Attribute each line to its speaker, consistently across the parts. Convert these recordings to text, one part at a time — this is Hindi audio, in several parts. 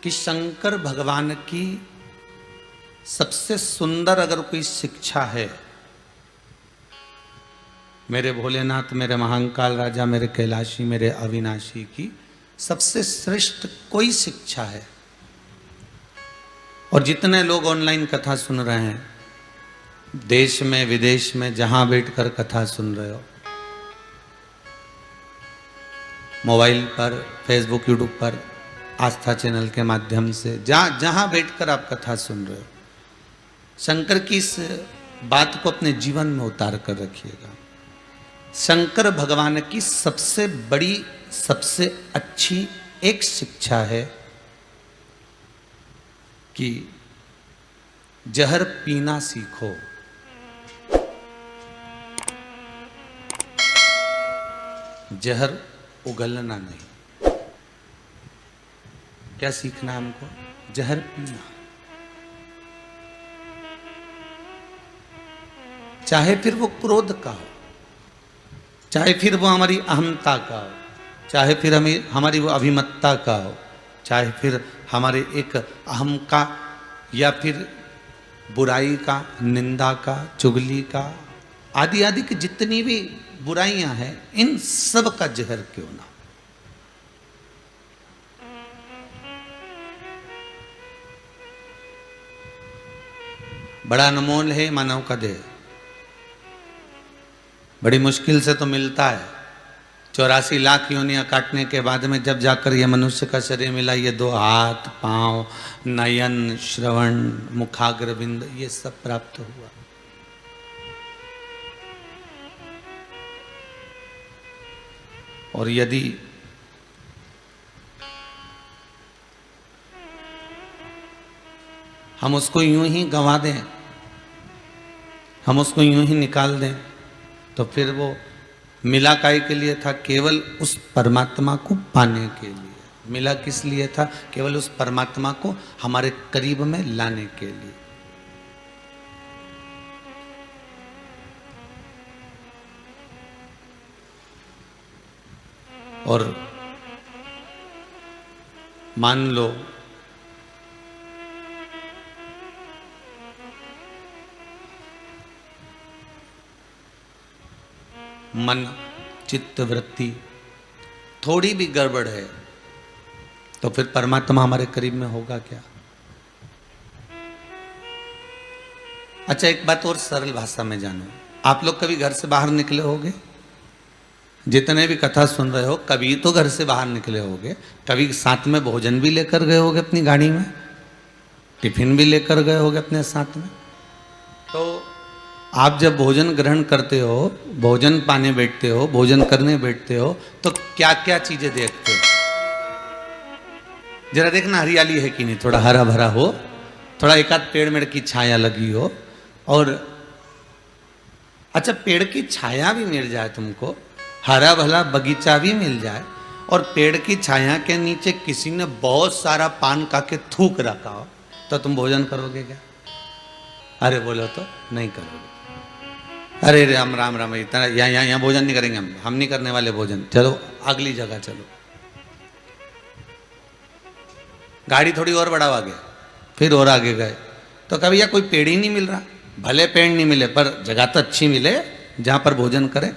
Speaker 1: कि शंकर भगवान की सबसे सुंदर अगर कोई शिक्षा है, मेरे भोलेनाथ, मेरे महाकाल राजा, मेरे कैलाशी, मेरे अविनाशी की सबसे श्रेष्ठ कोई शिक्षा है। और जितने लोग ऑनलाइन कथा सुन रहे हैं, देश में विदेश में जहां बैठकर कथा सुन रहे हो, मोबाइल पर, फेसबुक, यूट्यूब पर, आस्था चैनल के माध्यम से, जहां बैठकर आप कथा सुन रहे हो, शंकर की इस बात को अपने जीवन में उतार कर रखिएगा। शंकर भगवान की सबसे बड़ी, सबसे अच्छी एक शिक्षा है कि जहर पीना सीखो। जहर उगलना नहीं। क्या सीखना हमको? जहर पीना। चाहे फिर वो क्रोध का हो, चाहे फिर वो हमारी अहमता का हो, चाहे फिर हमारी वो अभिमत्ता का हो, चाहे फिर हमारे एक अहम का, या फिर बुराई का, निंदा का, चुगली का, आदि आदि की जितनी भी बुराइयां हैं, इन सब का जहर क्यों ना। बड़ा अनमोल है मानव का देह, बड़ी मुश्किल से तो मिलता है। 84 लाख योनियां काटने के बाद में जब जाकर यह मनुष्य का शरीर मिला, ये 2 हाथ, पांव, नयन, श्रवण, मुखाग्र बिंद, ये सब प्राप्त हुआ। और यदि हम उसको यूं ही गंवा दें, हम उसको यूं ही निकाल दें, तो फिर वो मिला काय के लिए था? केवल उस परमात्मा को पाने के लिए मिला। किस लिए था? केवल उस परमात्मा को हमारे करीब में लाने के लिए। और मान लो मन, चित्त, वृत्ति थोड़ी भी गड़बड़ है, तो फिर परमात्मा हमारे करीब में होगा क्या? अच्छा, एक बात और सरल भाषा में जानो। आप लोग कभी घर से बाहर निकले होगे? जितने भी कथा सुन रहे हो, कभी तो घर से बाहर निकले होगे, कभी साथ में भोजन भी लेकर गए होगे अपनी गाड़ी में, टिफिन भी लेकर गए होगे अपने साथ में। तो आप जब भोजन ग्रहण करते हो, भोजन पाने बैठते हो, भोजन करने बैठते हो, तो क्या क्या चीजें देखते हो? जरा देखना हरियाली है कि नहीं, थोड़ा हरा भरा हो, थोड़ा एक आध पेड़ मेड़ की छाया लगी हो। और अच्छा, पेड़ की छाया भी मिल जाए तुमको, हरा भला बगीचा भी मिल जाए, और पेड़ की छाया के नीचे किसी ने बहुत सारा पान खा के थूक रखा हो, तो तुम भोजन करोगे क्या? अरे बोलो तो नहीं करोगे। अरे राम राम राम, इतना यहाँ भोजन नहीं करेंगे हम नहीं करने वाले भोजन, चलो अगली जगह चलो। गाड़ी थोड़ी और बढ़ावा गया, फिर और आगे गए, तो कभी या कोई पेड़ ही नहीं मिल रहा। भले पेड़ नहीं मिले, पर जगह तो अच्छी मिले जहां पर भोजन करें।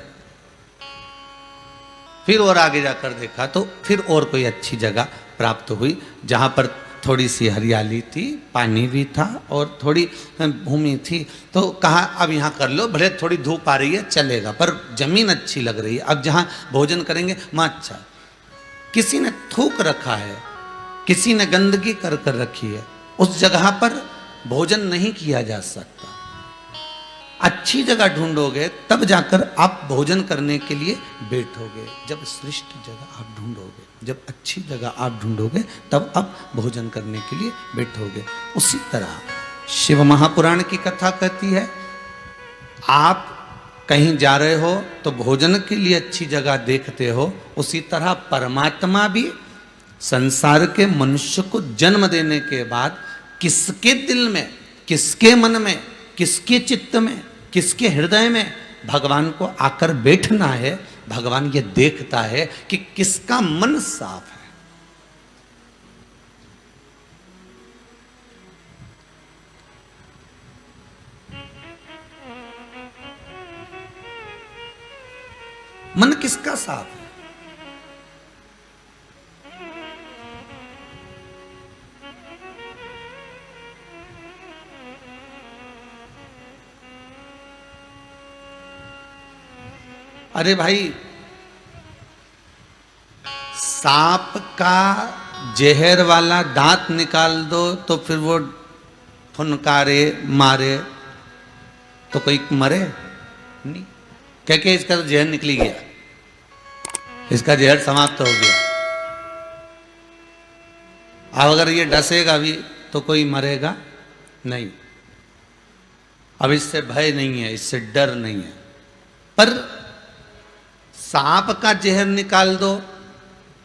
Speaker 1: फिर और आगे जाकर देखा तो फिर और कोई अच्छी जगह प्राप्त हुई, जहां पर थोड़ी सी हरियाली थी, पानी भी था और थोड़ी भूमि थी। तो कहा अब यहाँ कर लो, भले थोड़ी धूप आ रही है चलेगा, पर जमीन अच्छी लग रही है, अब जहाँ भोजन करेंगे वहाँ अच्छा। किसी ने थूक रखा है, किसी ने गंदगी कर कर रखी है, उस जगह पर भोजन नहीं किया जा सकता। अच्छी जगह ढूंढोगे तब जाकर आप भोजन करने के लिए बैठोगे। जब श्रेष्ठ जगह आप ढूंढोगे, जब अच्छी जगह आप ढूंढोगे, तब आप भोजन करने के लिए बैठोगे। उसी तरह शिव महापुराण की कथा कहती है, आप कहीं जा रहे हो तो भोजन के लिए अच्छी जगह देखते हो, उसी तरह परमात्मा भी संसार के मनुष्य को जन्म देने के बाद किसके दिल में, किसके मन में, किसके चित्त में, किसके हृदय में भगवान को आकर बैठना है, भगवान ये देखता है कि किसका मन साफ है। मन किसका साफ है? अरे भाई, सांप का जहर वाला दांत निकाल दो तो फिर वो फुनकारे मारे तो कोई मरे नहीं। क्या क्या इसका तो जहर निकली गया, इसका जहर समाप्त हो गया। अब अगर ये डसेगा भी तो कोई मरेगा नहीं। अब इससे भय नहीं है, इससे डर नहीं है। पर सांप का जहर निकाल दो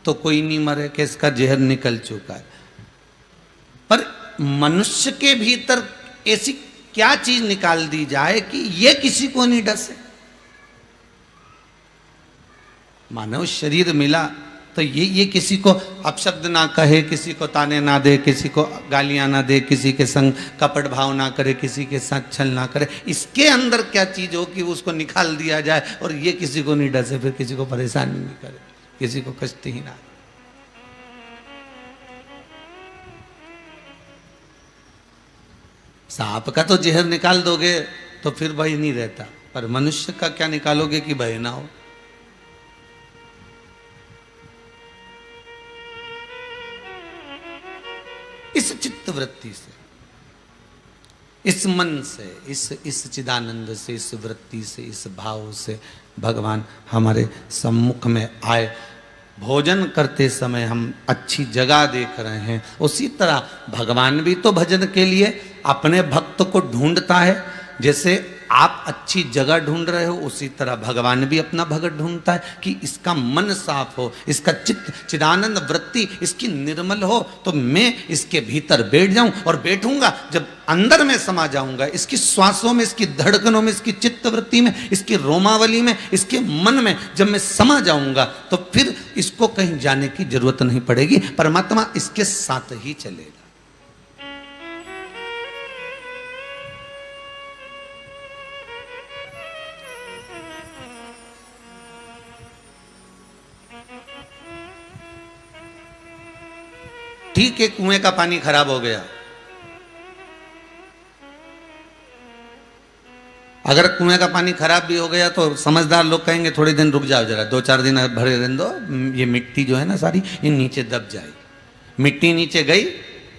Speaker 1: तो कोई नहीं मरे कि इसका जहर निकल चुका है। पर मनुष्य के भीतर ऐसी क्या चीज निकाल दी जाए कि ये किसी को नहीं डसे? मानव शरीर मिला तो ये किसी को अपशब्द ना कहे, किसी को ताने ना दे, किसी को गालियां ना दे, किसी के संग कपट भाव ना करे, किसी के साथ छल ना करे। इसके अंदर क्या चीज हो कि उसको निकाल दिया जाए और ये किसी को नहीं डसे, फिर किसी को परेशान नहीं करे, किसी को कष्ट ही ना। सांप का तो जहर निकाल दोगे तो फिर भय नहीं रहता, पर मनुष्य का क्या निकालोगे कि भय ना हो? इस चित्त वृत्ति से, इस मन से, इस चिदानंद से, इस वृत्ति से, इस भाव से भगवान हमारे सम्मुख में आए। भोजन करते समय हम अच्छी जगह देख रहे हैं, उसी तरह भगवान भी तो भजन के लिए अपने भक्त को ढूंढता है। जैसे आप अच्छी जगह ढूंढ रहे हो, उसी तरह भगवान भी अपना भगत ढूंढता है कि इसका मन साफ हो, इसका चित्त चिदानंद वृत्ति इसकी निर्मल हो, तो मैं इसके भीतर बैठ जाऊं। और बैठूंगा जब अंदर में समा जाऊंगा, इसकी श्वासों में, इसकी धड़कनों में, इसकी चित्त वृत्ति में, इसकी रोमावली में, इसके मन में जब मैं समा जाऊंगा तो फिर इसको कहीं जाने की जरूरत नहीं पड़ेगी। परमात्मा इसके साथ ही चलेगा। ठीक है, कुएं का पानी खराब हो गया। अगर कुएं का पानी खराब भी हो गया तो समझदार लोग कहेंगे थोड़े दिन रुक जाओ, जरा 2-4 दिन भरे रहने दो, ये मिट्टी जो है ना सारी ये नीचे दब जाएगी। मिट्टी नीचे गई,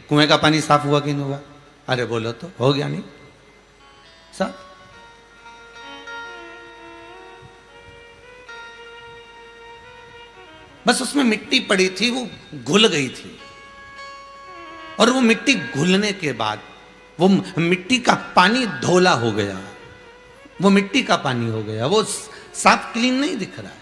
Speaker 1: कुएं का पानी साफ हुआ कि नहीं हुआ? अरे बोलो तो, हो गया नहीं साफ? बस उसमें मिट्टी पड़ी थी, वो घुल गई थी। और वो मिट्टी घुलने के बाद वो मिट्टी का पानी धोला हो गया, वो मिट्टी का पानी हो गया, वो साफ क्लीन नहीं दिख रहा है।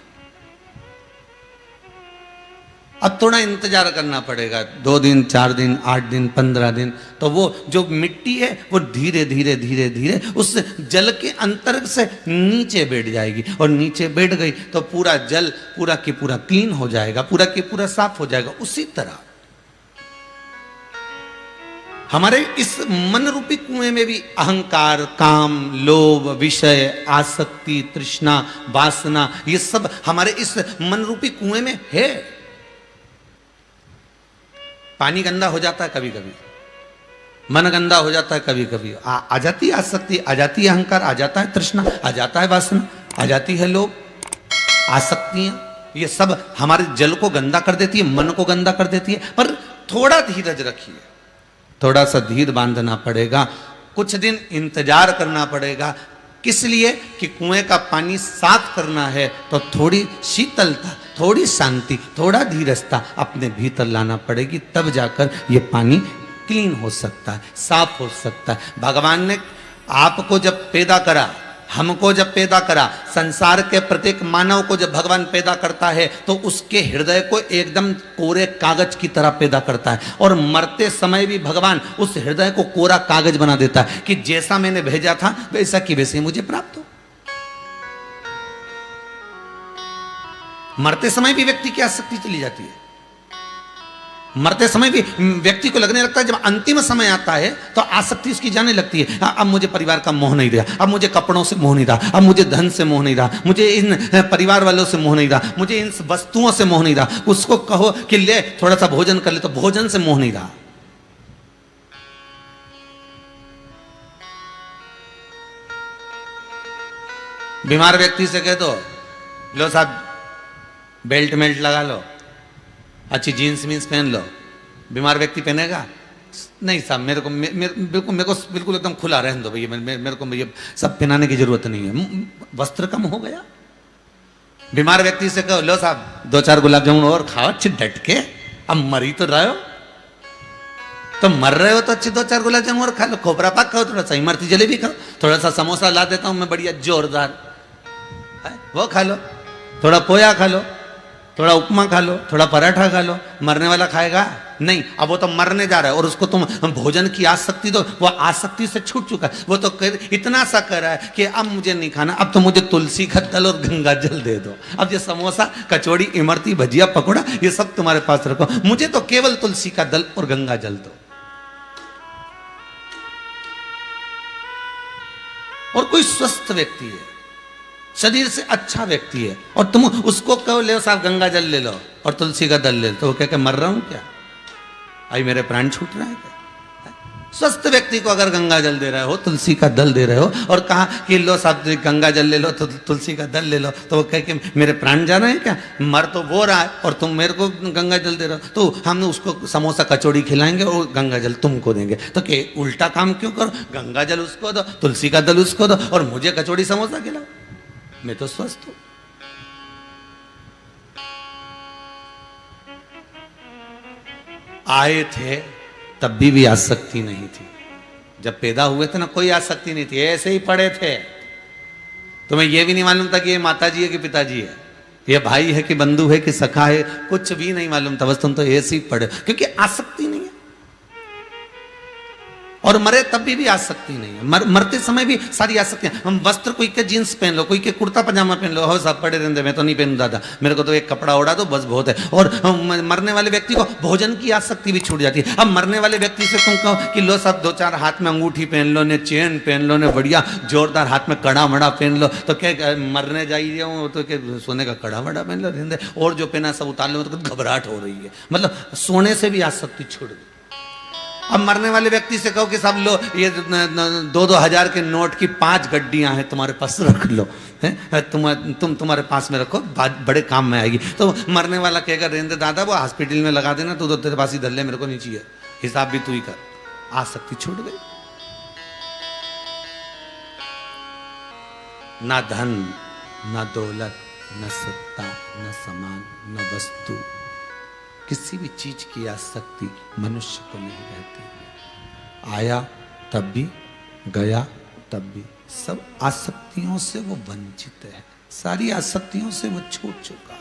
Speaker 1: अब थोड़ा इंतजार करना पड़ेगा, 2 दिन, 4 दिन, 8 दिन, 15 दिन, तो वो जो मिट्टी है वो धीरे धीरे धीरे धीरे उस जल के अंतर से नीचे बैठ जाएगी। और नीचे बैठ गई तो पूरा जल पूरा की पूरा क्लीन हो जाएगा, पूरा की पूरा साफ हो जाएगा। उसी तरह हमारे इस मन रूपी कुएं में भी अहंकार, काम, लोभ, विषय, आसक्ति, तृष्णा, वासना, ये सब हमारे इस मन रूपी कुएं में है। पानी गंदा हो जाता है कभी कभी, मन गंदा हो जाता है कभी कभी, आ जाती है आसक्ति, आ जाती है अहंकार, आ जाता है तृष्णा, आ जाता है वासना, आ जाती है लोभ, आसक्तियां, ये सब हमारे जल को गंदा कर देती है, मन को गंदा कर देती है। पर थोड़ा धीरज रखिए, थोड़ा सा धीर बांधना पड़ेगा, कुछ दिन इंतजार करना पड़ेगा। किस लिए? कि कुएं का पानी साफ करना है तो थोड़ी शीतलता, थोड़ी शांति, थोड़ा धीरजता अपने भीतर लाना पड़ेगी, तब जाकर ये पानी क्लीन हो सकता है, साफ हो सकता है। भगवान ने आपको जब पैदा करा, हमको जब पैदा करा, संसार के प्रत्येक मानव को जब भगवान पैदा करता है तो उसके हृदय को एकदम कोरे कागज की तरह पैदा करता है। और मरते समय भी भगवान उस हृदय को कोरा कागज बना देता है कि जैसा मैंने भेजा था वैसा कि वैसे मुझे प्राप्त हो। मरते समय भी व्यक्ति की आसक्ति चली जाती है, मरते समय भी व्यक्ति को लगने लगता है, जब अंतिम समय आता है तो आसक्ति उसकी जाने लगती है। अब मुझे परिवार का मोह नहीं रहा, अब मुझे कपड़ों से मोह नहीं रहा, अब मुझे धन से मोह नहीं रहा, मुझे इन परिवार वालों से मोह नहीं रहा, मुझे इन वस्तुओं से मोह नहीं रहा। उसको कहो कि ले थोड़ा सा भोजन कर ले, तो भोजन से मोह नहीं रहा। बीमार व्यक्ति से कह दो लो साहब बेल्ट मेल्ट लगा लो, अच्छी जीन्स मीन्स पहन लो, बीमार व्यक्ति पहनेगा? नहीं साहब, मेरे को बिल्कुल एकदम खुला रहने दो भैया, मेरे को भैया सब पहनाने की जरूरत नहीं है। वस्त्र कम हो गया। बीमार व्यक्ति से कहो लो साहब 2-4 गुलाब जामुन और खाओ अच्छी डट के, अब मर ही तो रहे हो, तो मर रहे हो तो अच्छी 2-4 गुलाब जामुन और खा लो, खोपरा पाक खाओ, थोड़ा सा इमरती जलेबी खाओ, थोड़ा सा समोसा ला देता हूं मैं बढ़िया जोरदार, वो खा लो, थोड़ा पोया खा लो, थोड़ा उपमा खा लो, थोड़ा पराठा खा लो। मरने वाला खाएगा नहीं, अब वो तो मरने जा रहा है और उसको तुम भोजन की आसक्ति दो, वो आसक्ति से छूट चुका है। वो तो इतना सा कर रहा है कि अब मुझे नहीं खाना, अब तो मुझे तुलसी का दल और गंगा जल दे दो। अब ये समोसा कचौड़ी इमरती भजिया पकौड़ा ये सब तुम्हारे पास रखो, मुझे तो केवल तुलसी का दल और गंगा जल दो। और कोई स्वस्थ व्यक्ति है, शरीर से अच्छा व्यक्ति है, और तुम उसको कहो ले साहब गंगा जल ले लो और तुलसी का दल ले लो, तो वो कह के मर रहा हूं क्या, आई मेरे प्राण छूट रहा है क्या? स्वस्थ व्यक्ति को अगर गंगा जल दे रहे हो, तुलसी का दल दे रहे हो, और कहा कि लो साहब गंगा जल ले लो तो तुलसी का दल ले लो, तो वो कह के मेरे प्राण जा रहे हैं क्या? मर तो वो रहा है और तुम मेरे को गंगा जल दे रहे हो, तो हम उसको समोसा कचौड़ी खिलाएंगे और गंगा जल तुमको देंगे। तो क्या उल्टा काम क्यों करो? गंगा जल उसको दो, तुलसी का दल उसको दो और मुझे कचौड़ी समोसा खिलाओ, मैं तो स्वस्थ हूं। आए थे तब भी आसक्ति नहीं थी, जब पैदा हुए थे ना कोई आसक्ति नहीं थी, ऐसे ही पड़े थे। तुम्हें यह भी नहीं मालूम था कि ये माताजी है कि पिताजी है, ये भाई है कि बंधु है कि सखा है, कुछ भी नहीं मालूम था, बस तुम तो ऐसे ही पड़े, क्योंकि आसक्ति नहीं है। और मरे तब भी आसक्ति नहीं है, मरते समय भी सारी आसक्तियां। हम वस्त्र, कोई के जींस पहन लो, कोई के कुर्ता पजामा पहन लो, हो सब पड़े रहते, मैं तो नहीं पहनू दादा, मेरे को तो एक कपड़ा ओढ़ा दो बस बहुत है। और मरने वाले व्यक्ति को भोजन की आसक्ति भी छूट जाती है। अब मरने वाले व्यक्ति से तुम कहो कि लो सब 2-4 हाथ में अंगूठी पहन लो ने, चेन पहन लो ने, बढ़िया जोरदार हाथ में कड़ा मड़ा पहन लो, तो क्या मरने जाइए हूँ तो क्या सोने का कड़ा मड़ा पहन लो, और जो पहना सब उतार लो, तो घबराहट हो रही है, मतलब सोने से भी आसक्ति छूट गई। अब मरने वाले व्यक्ति से कहो कि सब लो ये 2-2 हजार के नोट की 5 गड्डियां हैं तुम्हारे पास, रख लो, है तुम तुम्हारे पास में रखो, बड़े काम में आएगी। तो मरने वाला कहेगा रेंद्र दादा वो हॉस्पिटल में लगा देना, तो तेरे पास ही धल्ले, मेरे को नहीं चाहिए, हिसाब भी तू ही कर। आसक्ति छूट गई। ना धन, ना दौलत, न सत्ता, न सम्मान, न वस्तु, किसी भी चीज की आसक्ति मनुष्य को नहीं रहती। आया तब भी, गया तब भी, सब आसक्तियों से वो वंचित है, सारी आसक्तियों से वो छूट चुका है।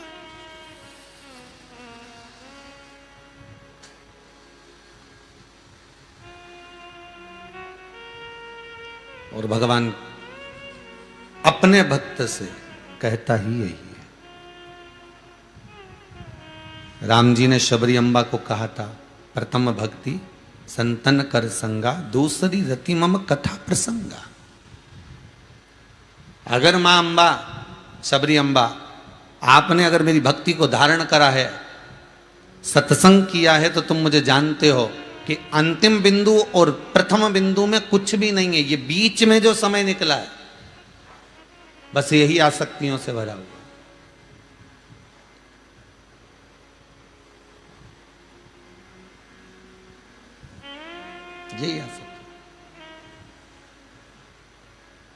Speaker 1: और भगवान अपने भक्त से कहता ही यही है। राम जी ने शबरी अम्बा को कहा था, प्रथम भक्ति संतन कर संगा, दूसरी रति मम कथा प्रसंगा। अगर मां अम्बा, शबरी अम्बा, आपने अगर मेरी भक्ति को धारण करा है, सत्संग किया है, तो तुम मुझे जानते हो कि अंतिम बिंदु और प्रथम बिंदु में कुछ भी नहीं है, ये बीच में जो समय निकला है बस यही आसक्तियों से भरा हुआ। यही आसक्ति।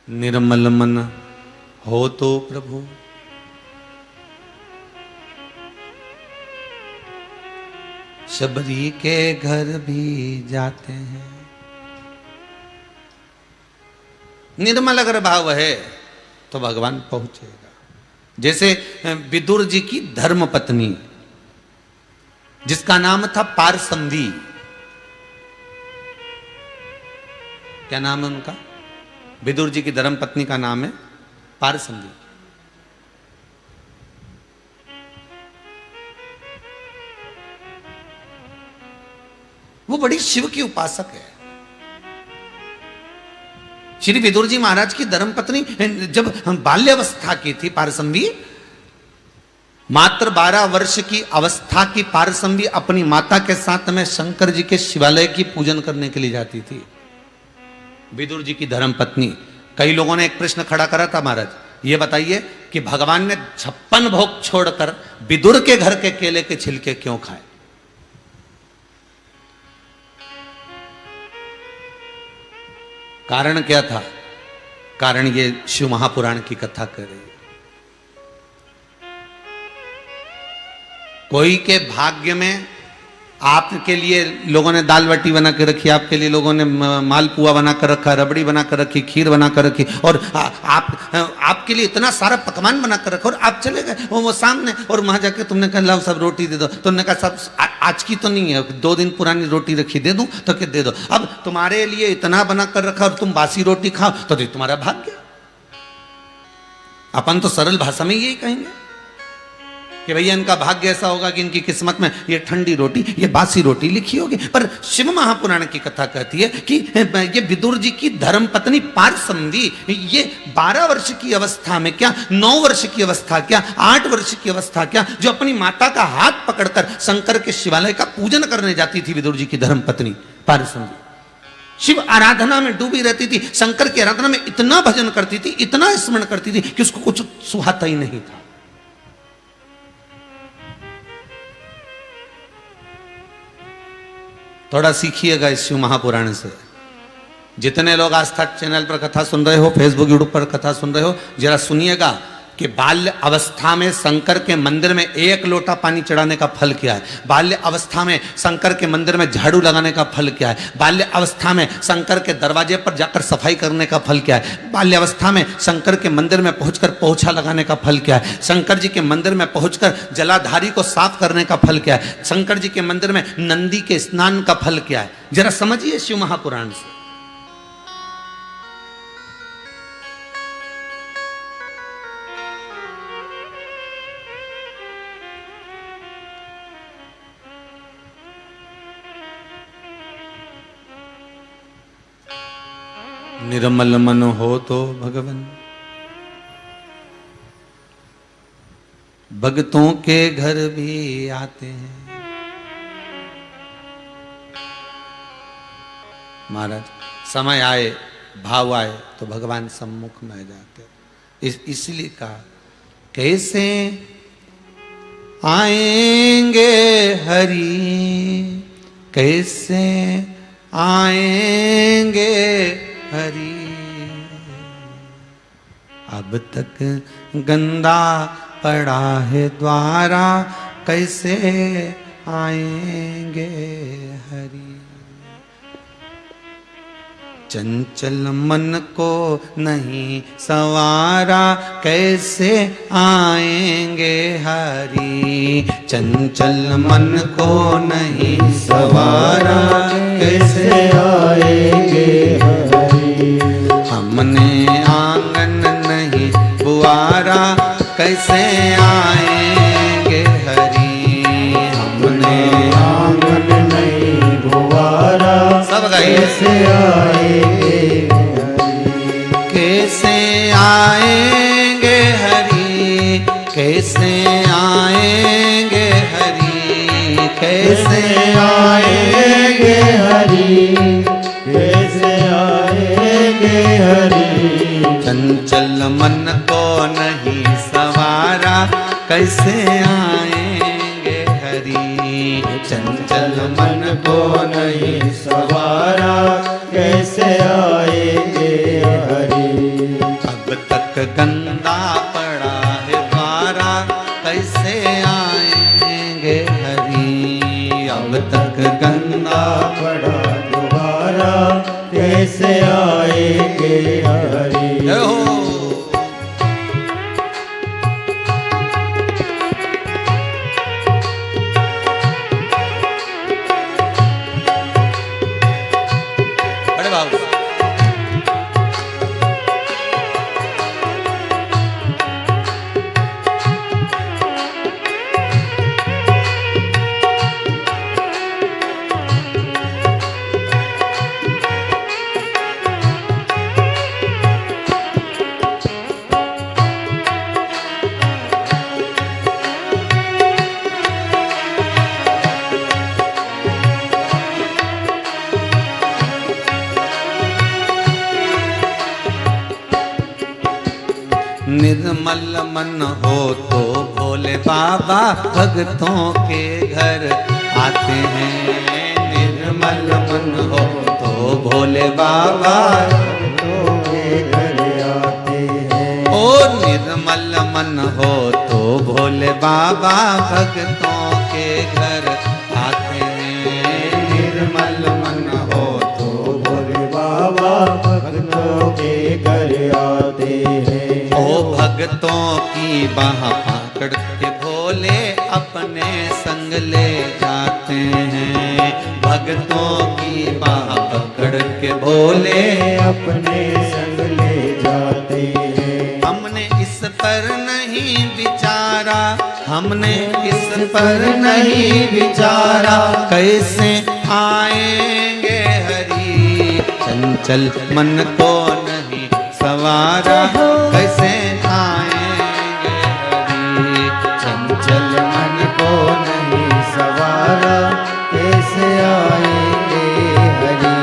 Speaker 1: निर्मल मन हो तो प्रभु, शबरी के घर भी जाते हैं। निर्मल अगर भाव है तो भगवान पहुंचेगा। जैसे विदुर जी की धर्म पत्नी, जिसका नाम था पारसंधी, क्या नाम है उनका? विदुर जी की धर्म पत्नी का नाम है पारसंधी। वो बड़ी शिव की उपासक है। श्री विदुर जी महाराज की धर्मपत्नी जब बाल्यावस्था की थी पारसंवी, मात्र 12 वर्ष की अवस्था की पारसंवी अपनी माता के साथ में शंकर जी के शिवालय की पूजन करने के लिए जाती थी। विदुर जी की धर्मपत्नी। कई लोगों ने एक प्रश्न खड़ा करा था, महाराज ये बताइए कि भगवान ने 56 भोग छोड़कर विदुर के घर के केले के छिलके क्यों खाए? कारण क्या था? कारण ये शिव महापुराण की कथा कर रही है। कोई के भाग्य में आपके लिए लोगों ने दाल बाटी बना कर रखी, आपके लिए लोगों ने मालपुआ बना कर रखा, रबड़ी बना कर रखी, खीर बना कर रखी, और आपके लिए इतना सारा पकवान बना कर रखा, और आप चले गए वो सामने, और वहां जाके तुमने कहा लाओ सब रोटी दे दो। तुमने कहा सब आज की तो नहीं है, 2 दिन पुरानी रोटी रखी, दे दूं तो क्या दे दो। अब तुम्हारे लिए इतना बना कर रखा और तुम बासी रोटी खाओ तो तुम्हारा भाग्य। अपन तो सरल भाषा में यही कहेंगे कि भैया इनका भाग्य ऐसा होगा कि इनकी किस्मत में ये ठंडी रोटी, ये बासी रोटी लिखी होगी। पर शिव महापुराण की कथा कहती है कि ये विदुर जी की धर्मपत्नी पारसंवी, ये 12 वर्ष की अवस्था में क्या, 9 वर्ष की अवस्था क्या, 8 वर्ष की अवस्था क्या, जो अपनी माता का हाथ पकड़कर शंकर के शिवालय का पूजन करने जाती थी। विदुर जी की धर्मपत्नी पारसंवी शिव आराधना में डूबी रहती थी, शंकर की आराधना में इतना भजन करती थी, इतना स्मरण करती थी कि उसको कुछ सुहाता ही नहीं था। थोड़ा सीखिएगा इस शिव महापुराण से। जितने लोग आस्था चैनल पर कथा सुन रहे हो, फेसबुक यूट्यूब पर कथा सुन रहे हो, जरा सुनिएगा कि बाल्य अवस्था में शंकर के मंदिर में 1 लोटा पानी चढ़ाने का फल क्या है, बाल्य अवस्था में शंकर के मंदिर में झाड़ू लगाने का फल क्या है, बाल्य अवस्था में शंकर के दरवाजे पर जाकर सफाई करने का फल क्या है, बाल्य अवस्था में शंकर के मंदिर में पहुंचकर पोछा लगाने का फल क्या है, शंकर जी के मंदिर में पहुंचकर जलाधारी को साफ करने का फल क्या है, शंकर जी के मंदिर में नंदी के स्नान का फल क्या है। जरा समझिए शिव महापुराण से। निर्मल मन हो तो भगवन भक्तों के घर भी आते हैं। महाराज समय आए, भाव आए तो भगवान सम्मुख में आ जाते। इसलिए कहा कैसे आएंगे हरि, कैसे आएंगे हरि, अब तक गंदा पड़ा है द्वारा, कैसे आएंगे हरि। चंचल मन को नहीं सवारा, कैसे आएंगे हरि। चंचल मन को नहीं सवारा, कैसे आएंगे हरि। हमने आंगन नहीं बुआरा, कैसे आएंगे हरि। हमने आंगन नहीं बुआरा, सब कैसे आएंगे हरि। कैसे आएंगे हरि, कैसे आएंगे हरि, कैसे आएंगे हरि, कैसे आएंगे हरि। चंचल मन को नहीं सवारा, कैसे आएंगे हरि। चंचल मन को नहीं सवारा, कैसे आएंगे हरि। अब तक गंदा पड़ा है द्वारा, कैसे आएंगे हरि। अब तक गंदा पड़ा द्वारा, कैसे आएंगे हरि। निर्मल मन हो तो भोले बाबा भक्तों के घर आते हैं। निर्मल मन हो तो भोले बाबा भक्तों के घर आते हैं। ओ निर्मल मन हो तो भोले बाबा भक्तों के घर आते हैं। निर्मल मन हो तो भोले बाबा भक्तों के घर आते हैं। ओ भक्तों की बाह पकड़ के भोले अपने संग ले जाते हैं। भक्तों की बाह पकड़ के भोले अपने संग ले जाते हैं। हमने इस पर नहीं विचारा, हमने इस पर नहीं विचारा, कैसे आएंगे हरि। चंचल मन को नहीं सवारा, कैसे आएंगे हरि। चंचल मन को नहीं सवारा, कैसे आएंगे हरि।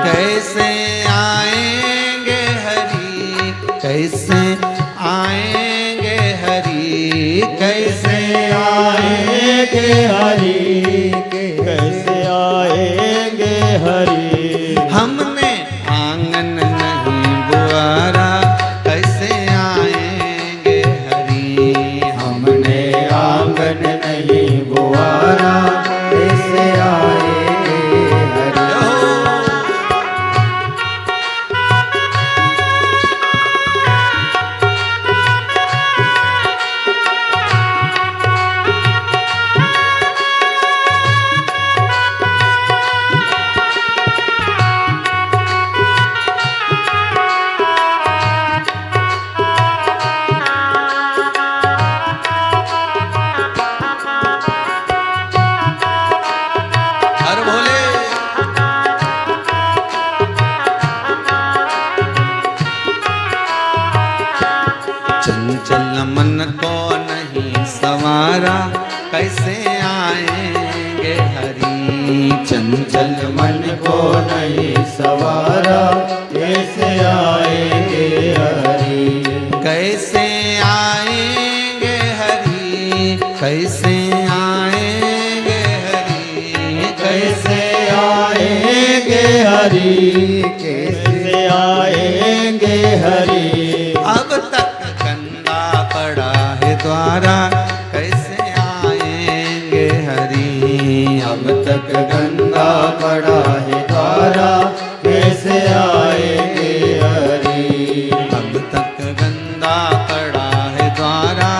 Speaker 1: कैसे आएंगे हरि, कैसे आएंगे हरि। कैसे आएंगे हरि, कैसे आएंगे हरि। हमने आंगन नहीं बुआरा, कैसे आएंगे हरि। हमने आंगन नहीं बुआरा, कैसे आएंगे हरि। चंचल मन को नहीं सवारा, कैसे आएंगे हरि। चंचल मन को नहीं सवारा, कैसे आएंगे हरि। कैसे आएंगे हरि, कैसे आएंगे हरि। कैसे आएंगे हरि, कैसे आएंगे हरि। अब तक पड़ा है द्वारा, कैसे आएंगे हरि। अब तक गंगा पड़ा है द्वारा, कैसे आएंगे हरि। अब तक गंगा पड़ा है द्वारा,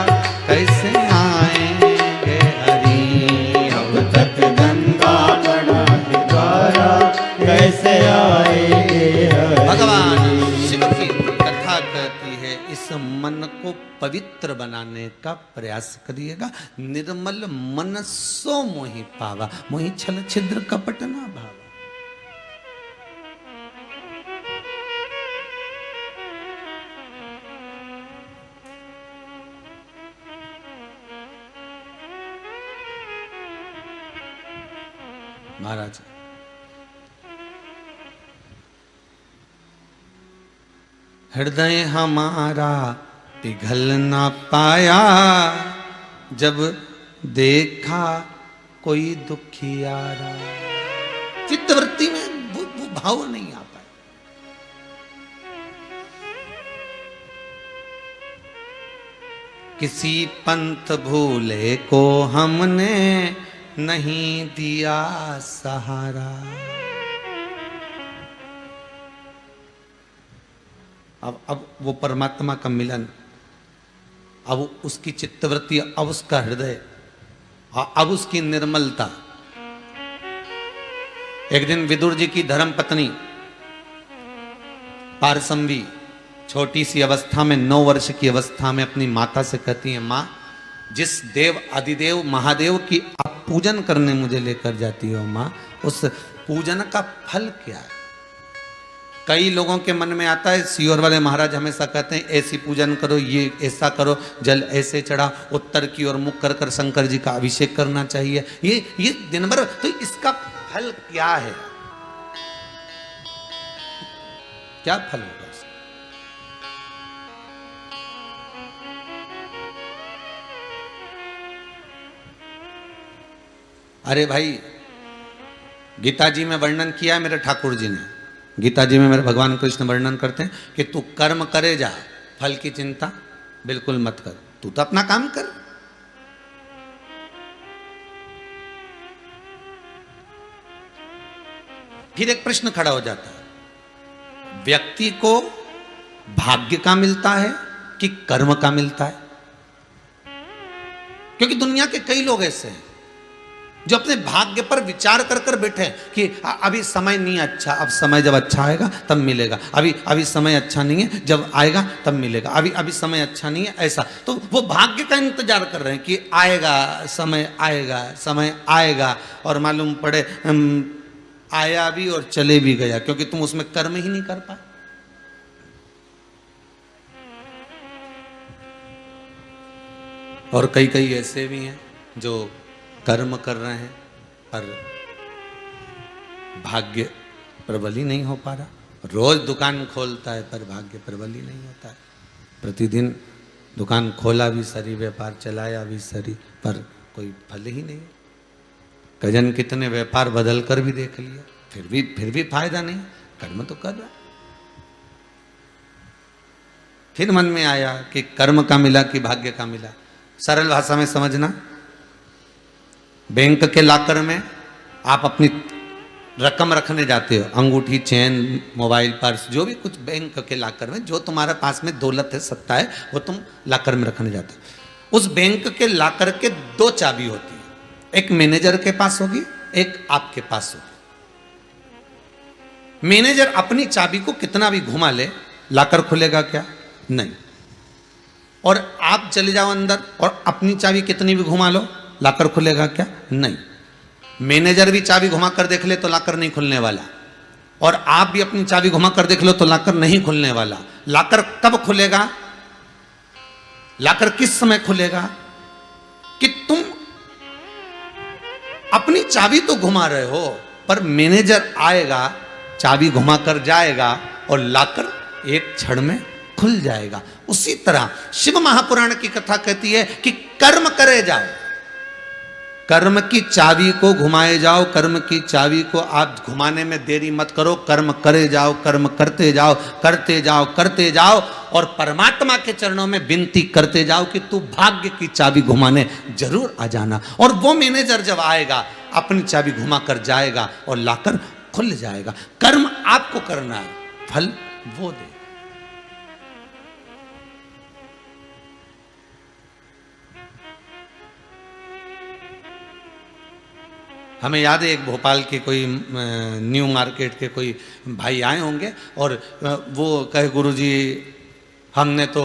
Speaker 1: कैसे आएंगे हरि। अब तक गंगा पड़ा है द्वारा, कैसे आएंगे हरि। भगवान शिव की कथा कहती है, इस मन को पवित्र बनाने का प्रयास करिएगा। निर्मल मन सो मोहि पावा, मोहि छल छिद्र कपट ना भावा। महाराज हृदय हमारा पिघल ना पाया, जब देखा कोई दुखियारा। चित्तवृत्ति में वो भाव नहीं आ पाया। किसी पंथ भूले को हमने नहीं दिया सहारा। अब वो परमात्मा का मिलन, अब उसकी चित्तवृत्ति, अब उसका हृदय, अब उसकी निर्मलता। एक दिन विदुर जी की धर्म पत्नी पारसंवी छोटी सी अवस्था में, 9 वर्ष की अवस्था में अपनी माता से कहती है, माँ, जिस देव अधिदेव महादेव की आप पूजन करने मुझे लेकर जाती हो माँ, उस पूजन का फल क्या है? कई लोगों के मन में आता है, सीहोर वाले महाराज हमेशा कहते हैं ऐसी पूजन करो, ये ऐसा करो, जल ऐसे चढ़ा, उत्तर की ओर मुख कर कर शंकर जी का अभिषेक करना चाहिए, ये दिन भर। तो इसका फल क्या है? क्या फल होगा उसका? अरे भाई, गीता जी में वर्णन किया है मेरे ठाकुर जी ने, गीता जी में मेरे भगवान कृष्ण वर्णन करते हैं कि तू कर्म करे जा, फल की चिंता बिल्कुल मत कर, तू तो अपना काम कर। फिर एक प्रश्न खड़ा हो जाता है, व्यक्ति को भाग्य का मिलता है कि कर्म का मिलता है? क्योंकि दुनिया के कई लोग ऐसे हैं जो अपने भाग्य पर विचार कर कर बैठे हैं कि अभी समय नहीं अच्छा, अब समय जब अच्छा आएगा तब मिलेगा, अभी समय अच्छा नहीं है, जब आएगा तब मिलेगा, अभी समय अच्छा नहीं है, ऐसा। तो वो भाग्य का इंतजार कर रहे हैं कि आएगा, समय आएगा, समय आएगा, और मालूम पड़े आया भी और चले भी गया, क्योंकि तुम उसमें कर्म ही नहीं कर पाए। और कई कई ऐसे भी हैं जो कर्म कर रहे हैं पर भाग्य प्रबल ही नहीं हो पा रहा। रोज दुकान खोलता है पर भाग्य प्रबल ही नहीं होता है। प्रतिदिन दुकान खोला भी सरी, व्यापार चलाया भी सरी, पर कोई फल ही नहीं। कजन कितने व्यापार बदल कर भी देख लिया, फिर भी फायदा नहीं, कर्म तो कर रहा। फिर मन में आया कि कर्म का मिला कि भाग्य का मिला। सरल भाषा में समझना, बैंक के लॉकर में आप अपनी रकम रखने जाते हो, अंगूठी, चेन, मोबाइल, पर्स, जो भी कुछ बैंक के लॉकर में जो तुम्हारे पास में दौलत है, सत्ता है, वो तुम लॉकर में रखने जाते हो। उस बैंक के लॉकर के दो चाबी होती है, एक मैनेजर के पास होगी, एक आपके पास होगी। मैनेजर अपनी चाबी को कितना भी घुमा ले, लॉकर खुलेगा क्या? नहीं। और आप चले जाओ अंदर और अपनी चाबी कितनी भी घुमा लो, लॉकर खुलेगा क्या? नहीं। मैनेजर भी चाबी घुमा कर देख ले तो लॉकर नहीं खुलने वाला, और आप भी अपनी चाबी घुमा कर देख लो तो लॉकर नहीं खुलने वाला। लॉकर कब खुलेगा? लॉकर किस समय खुलेगा? कि तुम अपनी चाबी तो घुमा रहे हो, पर मैनेजर आएगा, चाबी घुमा कर जाएगा और लॉकर एक क्षण में खुल जाएगा। उसी तरह शिव महापुराण की कथा कहती है कि कर्म करे जाओ, कर्म की चाबी को घुमाए जाओ, कर्म की चाबी को आप घुमाने में देरी मत करो, कर्म करे जाओ, कर्म करते जाओ, करते जाओ, करते जाओ, और परमात्मा के चरणों में विनती करते जाओ कि तू भाग्य की चाबी घुमाने जरूर आ जाना। और वो मैनेजर जब आएगा, अपनी चाबी घुमा कर जाएगा और लाकर खुल जाएगा। कर्म आपको करना है, फल वो दे। हमें याद है एक भोपाल के कोई न्यू मार्केट के कोई भाई आए होंगे और वो कहे, गुरुजी हमने तो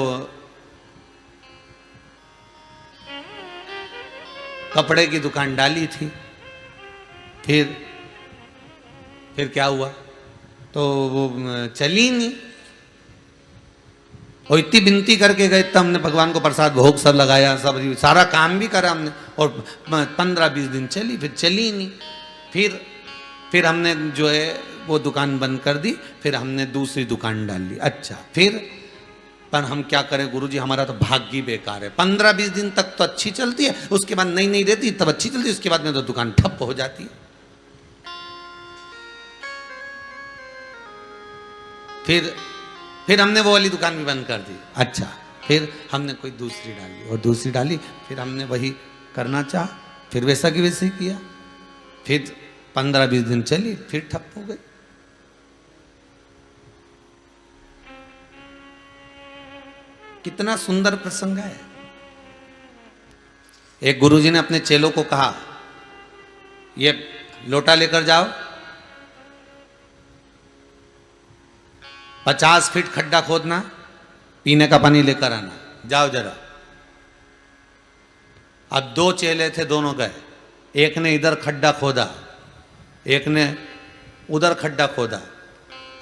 Speaker 1: कपड़े की दुकान डाली थी, फिर क्या हुआ? तो वो चली नहीं, और इतनी विनती करके गए, तब हमने भगवान को प्रसाद भोग सब लगाया, सब सारा काम भी करा हमने, और 15-20 दिन चली, फिर चली ही नहीं। फिर हमने जो है वो दुकान बंद कर दी, फिर हमने दूसरी दुकान डाल ली। अच्छा, फिर पर हम क्या करें गुरुजी, हमारा तो भाग्य बेकार है। 15-20 दिन तक तो अच्छी चलती है, उसके बाद नहीं रहती, तब अच्छी चलती है, उसके बाद में तो दुकान ठप हो जाती है। फिर हमने वो वाली दुकान भी बंद कर दी। अच्छा, फिर हमने कोई दूसरी डाली और दूसरी डाली, फिर हमने वही करना चाहा, फिर वैसा की वैसे ही किया, फिर 15-20 दिन चली, फिर ठप हो गई। कितना सुंदर प्रसंग है। एक गुरुजी ने अपने चेलों को कहा, ये लोटा लेकर जाओ, 50 फीट खड्डा खोदना, पीने का पानी लेकर आना, जाओ जरा। अब 2 चेले थे, दोनों गए, एक ने इधर खड्डा खोदा, एक ने उधर खड्डा खोदा।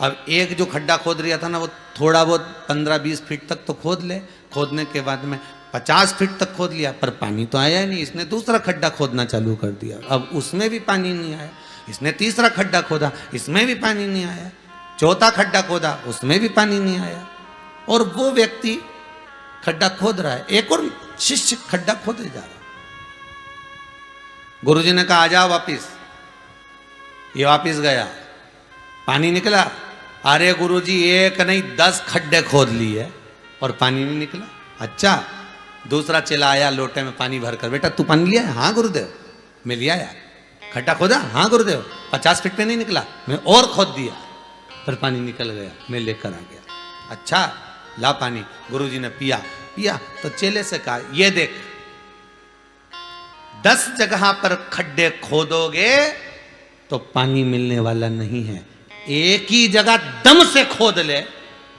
Speaker 1: अब एक जो खड्डा खोद रहा था ना, वो थोड़ा बहुत 15-20 फीट तक तो खोद ले, खोदने के बाद में 50 फीट तक खोद लिया, पर पानी तो आया ही नहीं। इसने दूसरा खड्डा खोदना चालू कर दिया, अब उसमें भी पानी नहीं आया। इसने तीसरा खड्डा खोदा, इसमें भी पानी नहीं आया। चौथा खड्डा खोदा, उसमें भी पानी नहीं आया। और वो व्यक्ति खड्डा खोद रहा है, एक और शिष्य खड्डा खोदे जा रहा। गुरुजी ने कहा आ जाओ वापिस। ये वापिस गया, पानी निकला। अरे गुरुजी एक नहीं 10 खड्डे खोद लिए और पानी नहीं निकला। अच्छा, दूसरा चला आया लोटे में पानी भरकर, बेटा तू पानी लिया है? हाँ गुरुदेव मैं लिया यार। खड्डा खोदा? हाँ गुरुदेव। 50 फीट पे नहीं निकला, मैं और खोद दिया, फिर पानी निकल गया, मैं लेकर आ गया। अच्छा ला पानी। गुरुजी ने पिया। तो चेले से कहा ये देख 10 जगह पर खड्डे खोदोगे तो पानी मिलने वाला नहीं है, एक ही जगह दम से खोद ले,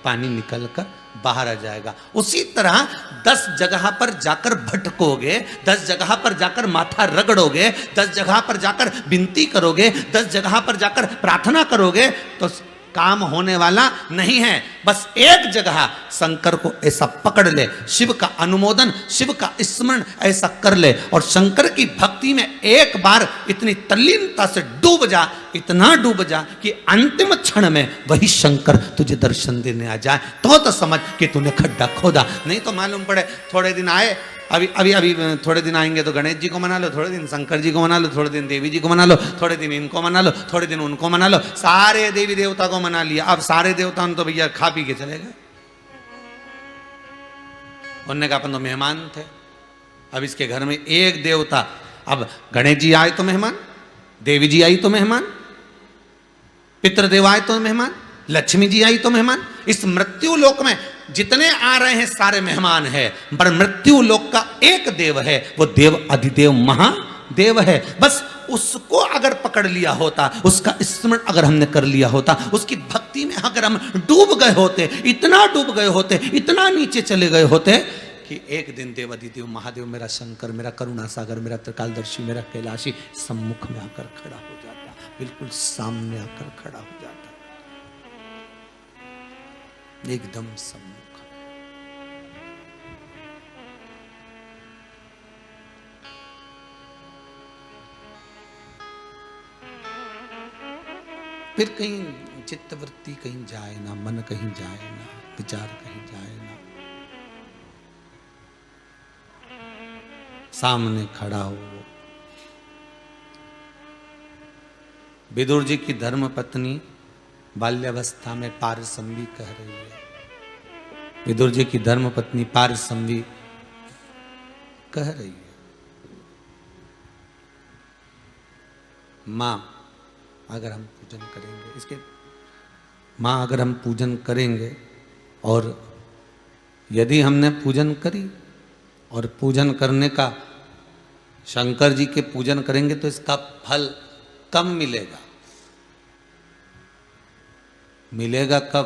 Speaker 1: पानी निकलकर बाहर आ जाएगा। उसी तरह 10 जगह पर जाकर भटकोगे, 10 जगह पर जाकर माथा रगड़ोगे, 10 जगह पर जाकर विनती करोगे, 10 जगह पर जाकर प्रार्थना करोगे तो काम होने वाला नहीं है। बस एक जगह शंकर को ऐसा पकड़ ले, शिव का अनुमोदन, शिव का स्मरण ऐसा कर ले और शंकर की भक्ति में एक बार इतनी तल्लीनता से डूब जा, इतना डूब जा कि अंतिम क्षण में वही शंकर तुझे दर्शन देने आ जाए, तो समझ कि तूने खड्डा खोदा। नहीं तो मालूम पड़े थोड़े दिन आए, अभी थोड़े दिन आएंगे तो गणेश जी को मना लो, थोड़े दिन शंकर जी को मना लो, थोड़े दिन देवी जी को मना लो, थोड़े दिन इनको मना लो, थोड़े दिन उनको मना लो, सारे देवी देवता को मना लिया। अब सारे देवता तो भैया खा पी के चले गए। उन्होंने कहा अपन तो मेहमान थे, अब इसके घर में एक देवता, अब गणेश जी आए तो मेहमान, देवी जी आई तो मेहमान, पितृदेव आए तो मेहमान, लक्ष्मी जी आई तो मेहमान। इस मृत्यु लोक में जितने आ रहे हैं सारे मेहमान है, पर मृत्यु लोक का एक देव है, वो देव अधिदेव महादेव है। बस उसको अगर पकड़ लिया होता, उसका स्मरण अगर हमने कर लिया होता, उसकी भक्ति में अगर हम डूब गए होते, इतना डूब गए होते, इतना नीचे चले गए होते कि एक दिन देव अधिदेव महादेव, मेरा शंकर, मेरा करुणा सागर, मेरा त्रिकालदर्शी, मेरा कैलाशी सम्मुख में आकर खड़ा हो जाता, बिल्कुल सामने आकर खड़ा हो जाता, एकदम सम्मुख। फिर कहीं चित्तवृत्ति कहीं जाए ना, मन कहीं जाए ना, विचार कहीं जाए ना, सामने खड़ा हो। विदुर जी की धर्म पत्नी बाल्यावस्था में पारसंवी कह रही है, विदुर जी की धर्म पत्नी पारसंवी कह रही है, मां अगर हम पूजन करेंगे, इसके मां अगर हम पूजन करेंगे और यदि हमने पूजन करी और पूजन करने का, शंकर जी के पूजन करेंगे तो इसका फल कब मिलेगा? मिलेगा कब?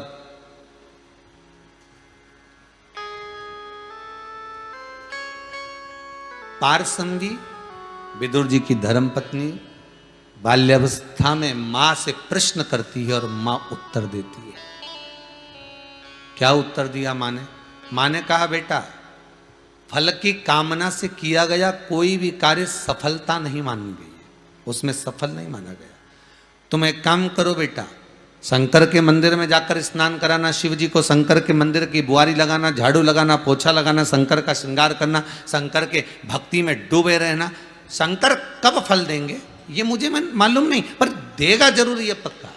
Speaker 1: पारसंवी विदुर जी की धर्मपत्नी बाल्यावस्था में मां से प्रश्न करती है और मां उत्तर देती है। क्या उत्तर दिया मां ने? मां ने कहा बेटा, फल की कामना से किया गया कोई भी कार्य सफलता नहीं मानी गई है, उसमें सफल नहीं माना गया। तुम एक काम करो बेटा, शंकर के मंदिर में जाकर स्नान कराना, शिव जी को शंकर के मंदिर की बुआरी लगाना, झाड़ू लगाना, पोछा लगाना, शंकर का श्रृंगार करना, शंकर के भक्ति में डूबे रहना। शंकर कब फल देंगे ये मुझे मालूम नहीं, पर देगा जरूर ये पक्का।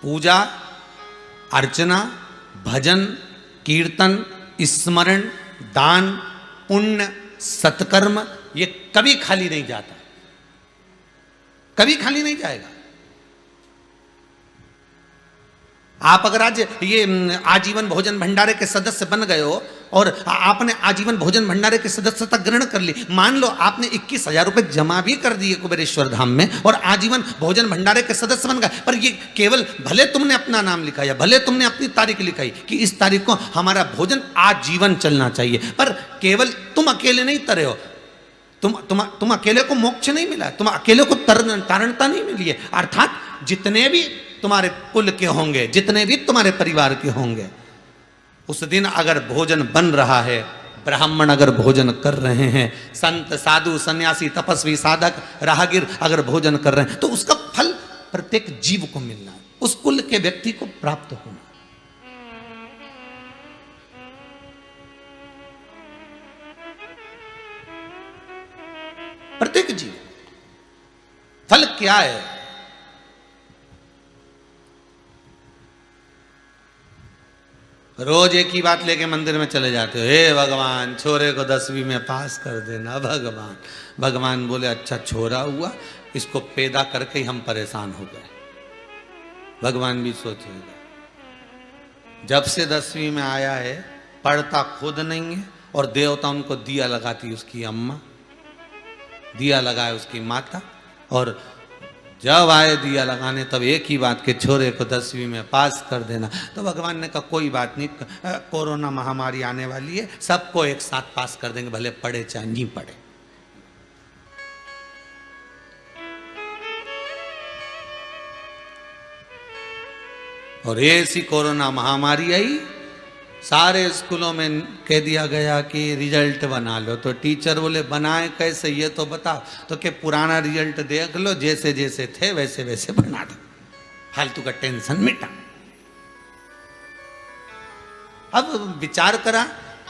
Speaker 1: पूजा अर्चना, भजन, कीर्तन, स्मरण, दान, पुण्य, सत्कर्म, ये कभी खाली नहीं जाता, कभी खाली नहीं जाएगा। आप अगर आज ये आजीवन भोजन भंडारे के सदस्य बन गए हो और आपने आजीवन भोजन भंडारे की सदस्यता ग्रहण कर ली, मान लो आपने 21,000 रुपए जमा भी कर दिए कुबेरेश्वर धाम में और आजीवन भोजन भंडारे के सदस्य बन गए, पर ये केवल भले तुमने अपना नाम लिखा या भले तुमने अपनी तारीख लिखाई कि इस तारीख को हमारा भोजन आजीवन चलना चाहिए, पर केवल तुम अकेले नहीं तरे हो, तुम अकेले को मोक्ष नहीं मिला, तुम अकेले को तारणता नहीं मिली है। अर्थात जितने भी तुम्हारे कुल के होंगे, जितने भी तुम्हारे परिवार के होंगे, उस दिन अगर भोजन बन रहा है, ब्राह्मण अगर भोजन कर रहे हैं, संत साधु सन्यासी तपस्वी साधक राहगीर अगर भोजन कर रहे हैं, तो उसका फल प्रत्येक जीव को मिलना है, उस कुल के व्यक्ति को प्राप्त होना। प्रत्येक जीव। फल क्या है? रोज एक ही बात लेके मंदिर में चले जाते हो, हे भगवान छोरे को 10वीं में पास कर देना भगवान। भगवान बोले अच्छा छोरा हुआ, इसको पैदा करके ही हम परेशान हो गए। भगवान भी सोचेगा, जब से 10वीं में आया है पढ़ता खुद नहीं है, और देवता उनको दिया लगाती उसकी अम्मा, दिया लगाए उसकी माता, और जब आए दिया लगाने तब एक ही बात के छोरे को 10वीं में पास कर देना। तो भगवान ने कहा कोई बात नहीं, कोरोना महामारी आने वाली है, सबको एक साथ पास कर देंगे, भले पढ़े चाहे नहीं पढ़े। और ऐसी कोरोना महामारी आई, सारे स्कूलों में कह दिया गया कि रिजल्ट बना लो। तो टीचर बोले बनाए कैसे ये तो बताओ। तो कि पुराना रिजल्ट देख लो, जैसे जैसे थे वैसे वैसे बना दो, फालतू का टेंशन मिटा। अब विचार करा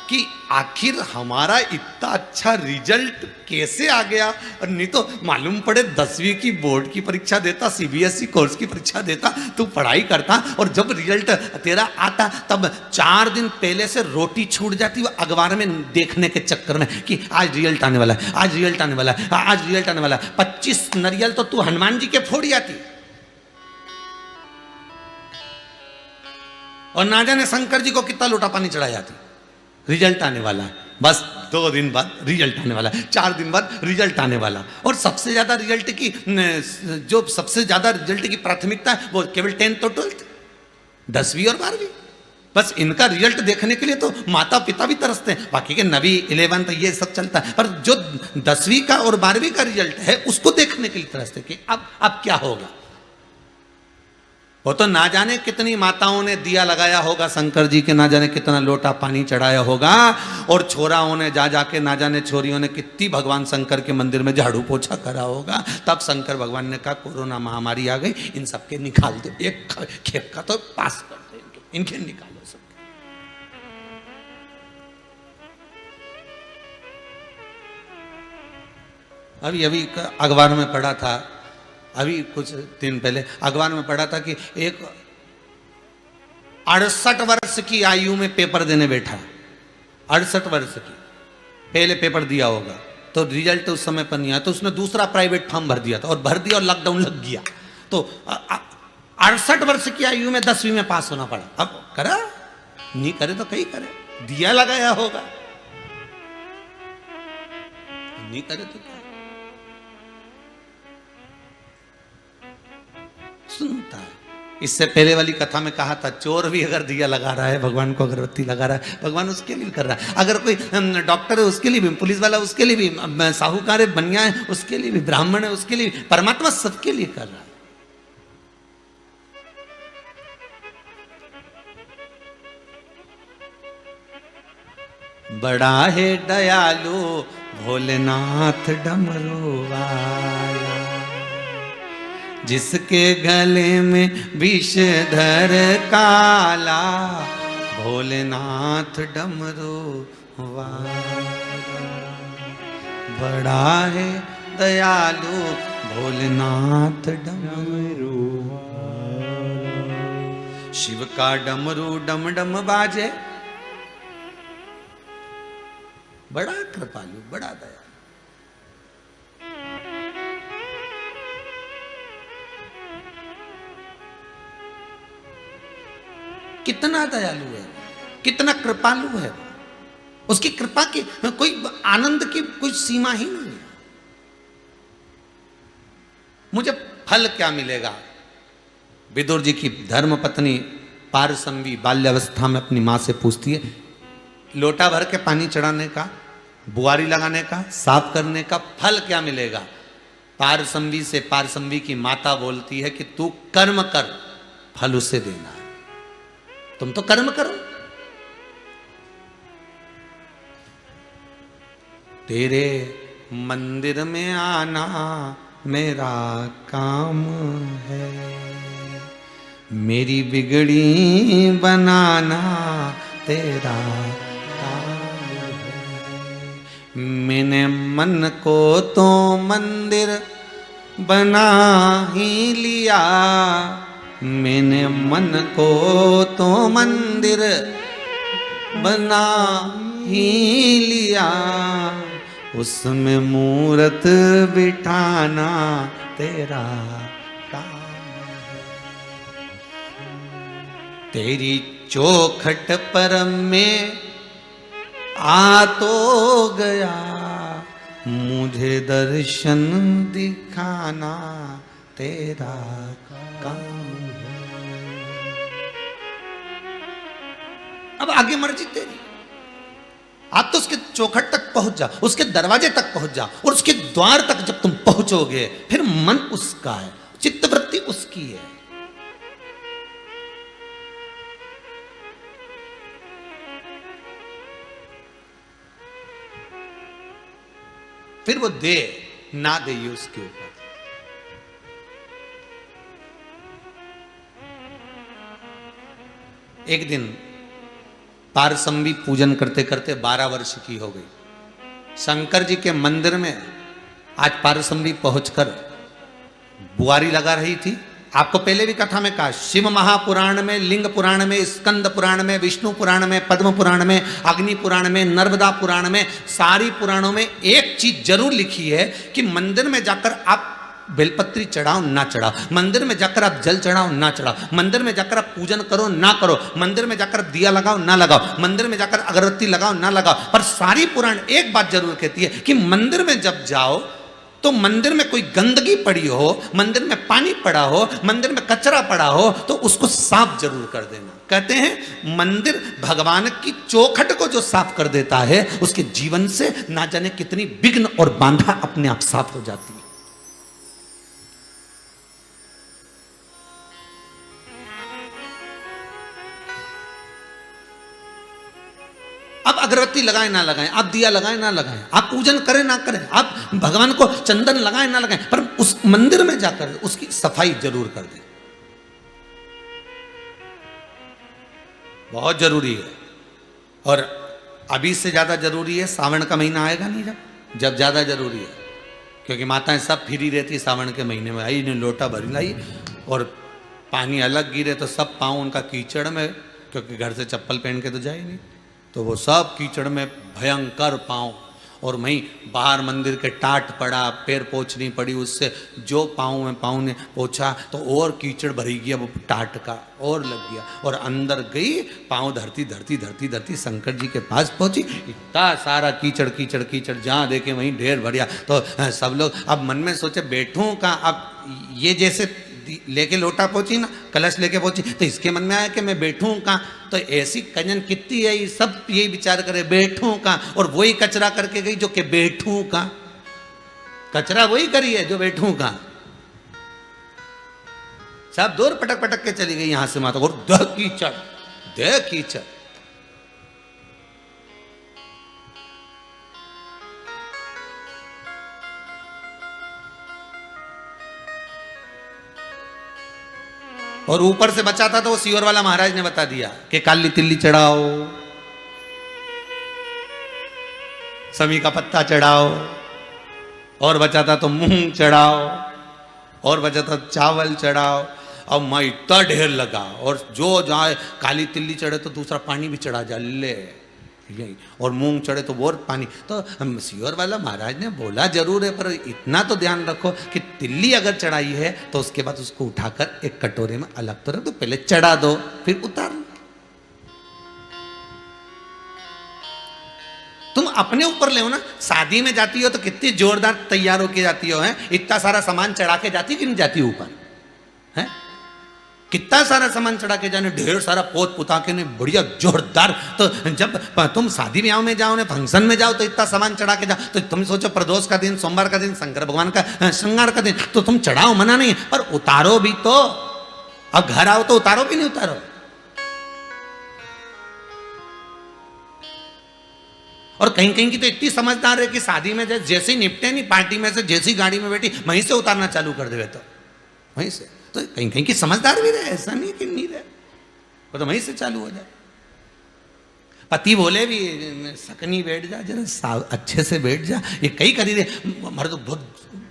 Speaker 1: कि आखिर हमारा इतना अच्छा रिजल्ट कैसे आ गया। और नहीं तो मालूम पड़े 10वीं की बोर्ड की परीक्षा देता, सीबीएसई कोर्स की परीक्षा देता, तू पढ़ाई करता, और जब रिजल्ट तेरा आता तब 4 दिन पहले से रोटी छूट जाती वो अखबार में देखने के चक्कर में कि आज रिजल्ट आने वाला है, आज रिजल्ट आने वाला है, आज रिजल्ट आने वाला है। 25 नारियल तो तू हनुमान जी के फोड़ी आती, और ना जाने शंकर जी को कितना लोटा पानी चढ़ा जाती। रिजल्ट आने वाला है, बस 2 दिन बाद रिजल्ट आने वाला है, 4 दिन बाद रिजल्ट आने वाला। और सबसे ज्यादा रिजल्ट की जो सबसे ज्यादा रिजल्ट की प्राथमिकता है वो केवल 10th और 12th, 10वीं और 12वीं। बस इनका रिजल्ट देखने के लिए तो माता पिता भी तरसते हैं, बाकी के 9वीं 11th ये सब चलता है, पर जो 10वीं का और 12वीं का रिजल्ट है उसको देखने के लिए तरसते कि अब क्या होगा। वो तो ना जाने कितनी माताओं ने दिया लगाया होगा शंकर जी के, ना जाने कितना लोटा पानी चढ़ाया होगा, और छोराओं ने जा जाके ना जाने छोरियों ने कितनी भगवान शंकर के मंदिर में झाड़ू पोछा करा होगा। तब शंकर भगवान ने कहा कोरोना महामारी आ गई, इन सबके निकाल दो, एक खेप का तो पास कर दो, इनके निकालो सबके। अभी अखबार में पढ़ा था, अभी कुछ दिन पहले अखबार में पढ़ा था कि एक 68 वर्ष की आयु में पेपर देने बैठा, 68 वर्ष की, पहले पेपर दिया होगा तो रिजल्ट उस समय पर नहीं आया, तो उसने दूसरा प्राइवेट फॉर्म भर दिया था, और भर दिया और लॉकडाउन लग गया, तो 68 वर्ष की आयु में 10वीं में पास होना पड़ा। अब करा नहीं करे तो कहीं करे, दिया लगाया होगा, नहीं करे तो क्या सुनता है। इससे पहले वाली कथा में कहा था चोर भी अगर दिया लगा रहा है, भगवान को अगरबत्ती लगा रहा है, भगवान उसके लिए कर रहा है। अगर कोई डॉक्टर है उसके लिए भी, पुलिस वाला उसके लिए भी, साहूकार है, बनिया है उसके लिए भी, ब्राह्मण है उसके लिए भी, परमात्मा सबके लिए कर रहा है। बड़ा है दयालु भोलेनाथ डमरू वाला, जिसके गले में विषधर काला, भोलेनाथ डमरू वाला। बड़ा है दयालु भोलेनाथ डमरू वाला। शिव का डमरू डम डम बाजे, बड़ा कृपालु, बड़ा दयालु। कितना दयालु है, कितना कृपालु है, उसकी कृपा की कोई आनंद की कोई सीमा ही नहीं है। मुझे फल क्या मिलेगा? विदुर जी की धर्म पत्नी पारसंवी बाल्यावस्था में अपनी मां से पूछती है, लोटा भर के पानी चढ़ाने का, बुआरी लगाने का, साफ करने का फल क्या मिलेगा? पारसंवी से पारसंवी की माता बोलती है कि तू कर्म कर, फल उसे देना है, तुम तो कर्म करो। तेरे मंदिर में आना मेरा काम है, मेरी बिगड़ी बनाना तेरा काम है। मैंने मन को तो मंदिर बना ही लिया, मैंने मन को तो मंदिर बना ही लिया, उसमें मूरत बिठाना तेरा काम है। तेरी चौखट पर मैं आ तो गया, मुझे दर्शन दिखाना तेरा काम है। अब आगे मर्जी तेरी, आप तो उसके चौखट तक पहुंच जा, उसके दरवाजे तक पहुंच जा, और उसके द्वार तक जब तुम पहुंचोगे फिर मन उसका है, चित्तवृत्ति उसकी है। फिर वो दे ना दे ये उसके ऊपर। एक दिन पारसंबी पूजन करते करते 12 वर्ष की हो गई। शंकर जी के मंदिर में आज पारसंबी पहुंचकर बुआरी लगा रही थी। आपको पहले भी कथा में कहा, शिव महापुराण में, लिंग पुराण में, स्कंद पुराण में, विष्णु पुराण में, पद्म पुराण में, अग्नि पुराण में, नर्मदा पुराण में, सारी पुराणों में एक चीज जरूर लिखी है कि मंदिर में जाकर आप बेलपत्री चढ़ाओ ना चढ़ाओ, मंदिर में जाकर आप जल चढ़ाओ ना चढ़ाओ, मंदिर में जाकर आप पूजन करो ना करो, मंदिर में जाकर दिया लगाओ ना लगाओ, मंदिर में जाकर अगरबत्ती लगाओ ना लगाओ, पर सारी पुराण एक बात जरूर कहती है कि मंदिर में जब जाओ तो मंदिर में कोई गंदगी पड़ी हो, मंदिर में पानी पड़ा हो, मंदिर में कचरा पड़ा हो तो उसको साफ जरूर कर देना। कहते हैं मंदिर भगवान की चौखट को जो साफ कर देता है उसके जीवन से ना जाने कितनी विघ्न और बाधा अपने आप साफ हो जाती है। आप अगरबत्ती लगाएं ना लगाएं, आप दिया लगाएं ना लगाएं, आप पूजन करें ना करें, आप भगवान को चंदन लगाएं ना लगाएं, पर उस मंदिर में जाकर उसकी सफाई जरूर कर दें, बहुत जरूरी है। और अभी से ज्यादा जरूरी है सावन का महीना आएगा नहीं जब ज्यादा जरूरी है, क्योंकि माताएं सब फ्री रहती सावन के महीने में। आई ने लोटा भरी लाई और पानी अलग गिरे तो सब पाँव उनका कीचड़ में, क्योंकि घर से चप्पल पहन के तो जाए नहीं, तो वो सब कीचड़ में भयंकर पाँव, और वहीं बाहर मंदिर के टाट पड़ा, पैर पोंछनी पड़ी, उससे जो पाँव ने पोंछा तो और कीचड़ भरी गया वो टाट का और लग गया, और अंदर गई पाँव धरती धरती धरती धरती शंकर जी के पास पहुंची, इतना सारा कीचड़ कीचड़ कीचड़ जहाँ देखे वहीं ढेर भरिया। तो सब लोग अब मन में सोचे बैठूं का, अब ये जैसे लेके लोटा पहुंची ना, कलश लेके पहुंची, तो इसके मन में आया कि मैं बैठूं कहाँ, तो ऐसी कंजन कितनी है, ये सब यही विचार करे बैठूं कहाँ, और वही कचरा करके गई जो कि बैठूं कहाँ, कचरा वही करी है जो बैठूं कहाँ, सब दूर पटक पटक के चली गई यहां से माता, और दह कीचड़। और ऊपर से बचा था तो वो सीवर वाला महाराज ने बता दिया कि काली तिल्ली चढ़ाओ, समी का पत्ता चढ़ाओ, और बचा था तो मूंग चढ़ाओ, और बचा था चावल चढ़ाओ। अब मैं इतना ढेर लगा, और जो जाए काली तिल्ली चढ़े तो दूसरा पानी भी चढ़ा जा ले, यही, और मूंग चढ़े तो और पानी। तो सीवर वाला महाराज ने बोला जरूर है, पर इतना तो ध्यान रखो कि तिल्ली अगर चढ़ाई है तो उसके बाद उसको उठाकर एक कटोरे में अलग तो रख दो, पहले चढ़ा दो फिर उतार लो। तुम अपने ऊपर ले हो ना, शादी में जाती हो तो कितनी जोरदार तैयार होके जाती हो, है इतना सारा सामान चढ़ा के जाती कि नहीं जाती ऊपर, है कितना सारा सामान चढ़ा के जाने, ढेर सारा पोत पुता के ने बढ़िया जोरदार। तो जब तुम शादी ब्याह में जाओ, ने फंक्शन में जाओ तो इतना सामान चढ़ा के जाओ, तो तुम सोचो प्रदोष का दिन, सोमवार का दिन, शंकर भगवान का श्रृंगार का दिन, तो तुम चढ़ाओ, मना नहीं, पर उतारो भी तो। अब घर आओ तो उतारो भी नहीं उतारो। और कहीं कहीं की तो इतनी समझदार है कि शादी में जैसे ही निपटे नहीं, पार्टी में से जैसी गाड़ी में बैठी वहीं से उतारना चालू कर देवे, तो वहीं से। तो कहीं कहीं की समझदार भी रहे, ऐसा नहीं कि नहीं रहे, वो तो वहीं से चालू हो जाए। पति बोले भी सकनी बैठ जा, जरा अच्छे से बैठ जा, ये कई करी रे, मारे तो बहुत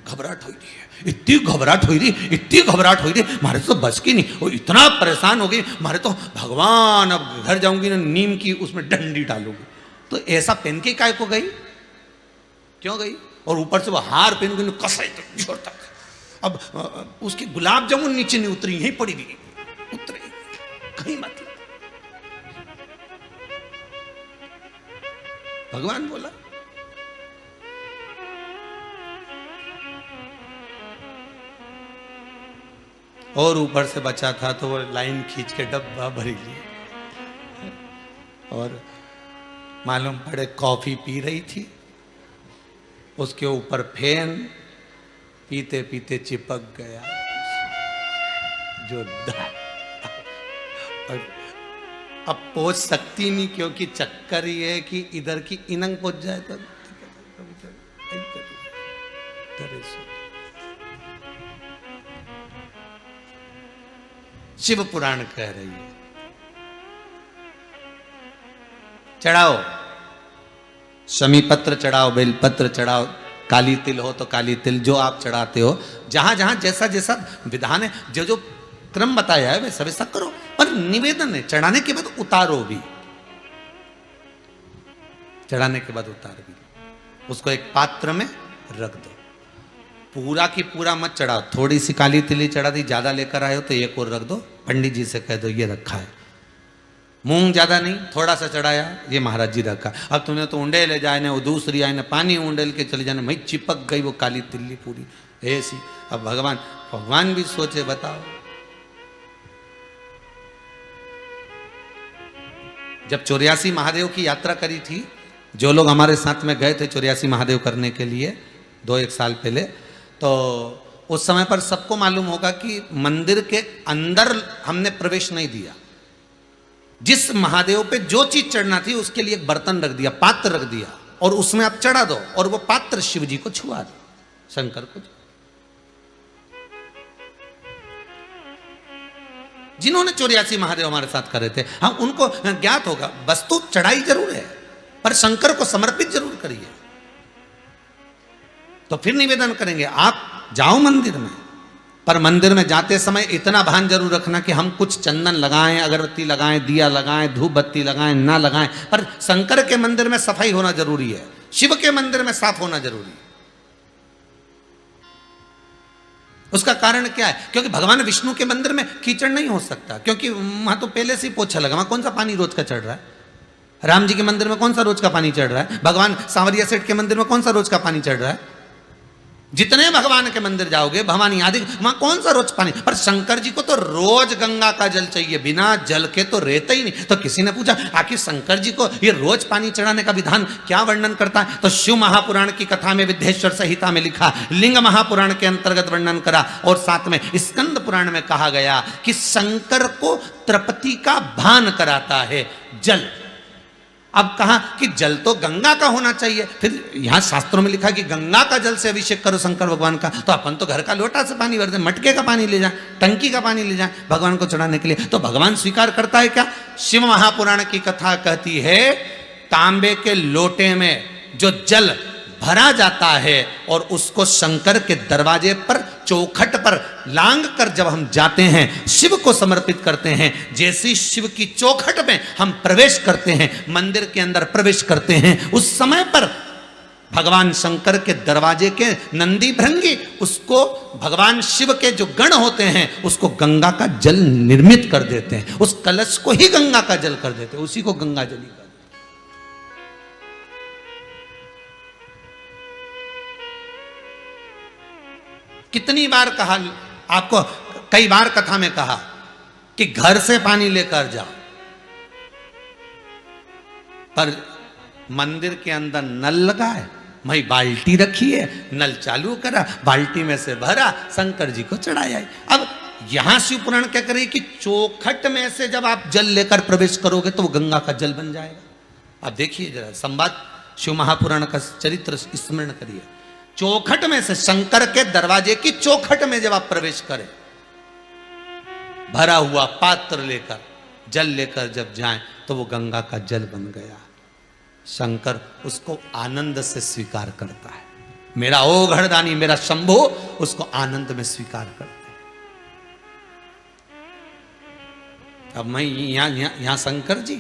Speaker 1: घबराहट हो रही है, इतनी घबराहट हो रही, इतनी घबराहट हो रही, मारे तो बस की नहीं, वो इतना परेशान हो गई, मारे तो भगवान अब घर जाऊंगी ना नीम की उसमें डंडी डालूंगी। तो ऐसा पहन के काय को गई, क्यों गई? और ऊपर से वो हार पहन के कसाई तक जोर तक, अब उसकी गुलाब जामुन नीचे नहीं उतरी, यहीं पड़ी गई, उतरी कहीं मतलब। भगवान बोला और ऊपर से बचा था तो वो लाइन खींच के डब्बा भरी ली और मालूम पड़े कॉफी पी रही थी, उसके ऊपर फैन, पीते पीते चिपक गया जो और अब पहुंच सकती नहीं, क्योंकि चक्कर ये है कि इधर की इनंग पहुंच जाए तो शिव पुराण कह रही है चढ़ाओ, शमी पत्र चढ़ाओ, बेल पत्र चढ़ाओ, काली तिल हो तो काली तिल, जो आप चढ़ाते हो, जहां जहां जैसा जैसा विधान है, जो जो क्रम बताया है वैसा वैसा करो, पर निवेदन है, चढ़ाने के बाद उतारो भी, चढ़ाने के बाद उतार भी, उसको एक पात्र में रख दो, पूरा की पूरा मत चढ़ाओ, थोड़ी सी काली तिली चढ़ा दी, ज्यादा लेकर आए हो तो एक और रख दो, पंडित जी से कह दो ये रखा है, मूंग ज्यादा नहीं थोड़ा सा चढ़ाया, ये महाराज जी रखा, अब तुमने तो उंडे ले जाए ना, वो दूसरी आए ना पानी उंडेल के चले जाने, मैं चिपक गई वो काली तिल्ली पूरी ऐसी। अब भगवान भी सोचे, बताओ जब 84 महादेव की यात्रा करी थी, जो लोग हमारे साथ में गए थे 84 महादेव करने के लिए 2-1 साल पहले, तो उस समय पर सबको मालूम होगा कि मंदिर के अंदर हमने प्रवेश नहीं दिया, जिस महादेव पे जो चीज चढ़ना थी उसके लिए एक बर्तन रख दिया, पात्र रख दिया, और उसमें आप चढ़ा दो, और वो पात्र शिव जी को छुआ दो, शंकर को। जिन्होंने 84 महादेव हमारे साथ करे थे, हम उनको ज्ञात होगा, वस्तु चढ़ाई जरूर है पर शंकर को समर्पित जरूर करिए। तो फिर निवेदन करेंगे, आप जाओ मंदिर में, पर मंदिर में जाते समय इतना भान जरूर रखना कि हम कुछ चंदन लगाएं, अगरबत्ती लगाएं, दिया लगाएं, धूप बत्ती लगाएं, ना लगाएं, पर शंकर के मंदिर में सफाई होना जरूरी है, शिव के मंदिर में साफ होना जरूरी है। उसका कारण क्या है? क्योंकि भगवान विष्णु के मंदिर में कीचड़ नहीं हो सकता, क्योंकि वहां तो पहले से ही पोछा लगा, वहां कौन सा पानी रोज का चढ़ रहा है? राम जी के मंदिर में कौन सा रोज का पानी चढ़ रहा है? भगवान सांवरिया सेठ के मंदिर में कौन सा रोज का पानी चढ़ रहा है? जितने भगवान के मंदिर जाओगे, भवानी आदि, वहां कौन सा रोज पानी? पर शंकर जी को तो रोज गंगा का जल चाहिए, बिना जल के तो रहते ही नहीं। तो किसी ने पूछा, आखिर शंकर जी को ये रोज पानी चढ़ाने का विधान क्या वर्णन करता है? तो शिव महापुराण की कथा में विद्येश्वर संहिता में लिखा, लिंग महापुराण के अंतर्गत वर्णन करा, और साथ में स्कंद पुराण में कहा गया कि शंकर को तृप्ति का भान कराता है जल। अब कहा कि जल तो गंगा का होना चाहिए, फिर यहां शास्त्रों में लिखा कि गंगा का जल से अभिषेक करो शंकर भगवान का, तो अपन तो घर का लोटा से पानी भर दे, मटके का पानी ले जाए, टंकी का पानी ले जाए भगवान को चढ़ाने के लिए। तो भगवान स्वीकार करता है क्या? शिव महापुराण की कथा कहती है, तांबे के लोटे में जो जल भरा जाता है और उसको शंकर के दरवाजे पर, चौखट पर लांग कर जब हम जाते हैं, शिव को समर्पित करते हैं, जैसे शिव की चौखट में हम प्रवेश करते हैं, मंदिर के अंदर प्रवेश करते हैं, उस समय पर भगवान शंकर के दरवाजे के नंदी भृंगी, उसको भगवान शिव के जो गण होते हैं उसको गंगा का जल निर्मित कर देते हैं, उस कलश को ही गंगा का जल कर देते हैं, उसी को गंगा जल ही कर। कितनी बार कहा आपको, कई बार कथा में कहा कि घर से पानी लेकर जाओ, पर मंदिर के अंदर नल लगा है, वही बाल्टी रखी है, नल चालू करा, बाल्टी में से भरा, शंकर जी को चढ़ाया। अब यहां शिव पुराण क्या करे कि चौखट में से जब आप जल लेकर प्रवेश करोगे तो वो गंगा का जल बन जाएगा। अब देखिए जरा संवाद, शिव महापुराण का चरित्र स्मरण करिए। चौखट में से, शंकर के दरवाजे की चौखट में जब आप प्रवेश करें, भरा हुआ पात्र लेकर, जल लेकर जब जाएं, तो वो गंगा का जल बन गया। शंकर उसको आनंद से स्वीकार करता है। मेरा ओ घड़दानी, मेरा शंभो, उसको आनंद में स्वीकार करता है। अब मैं यहां शंकर जी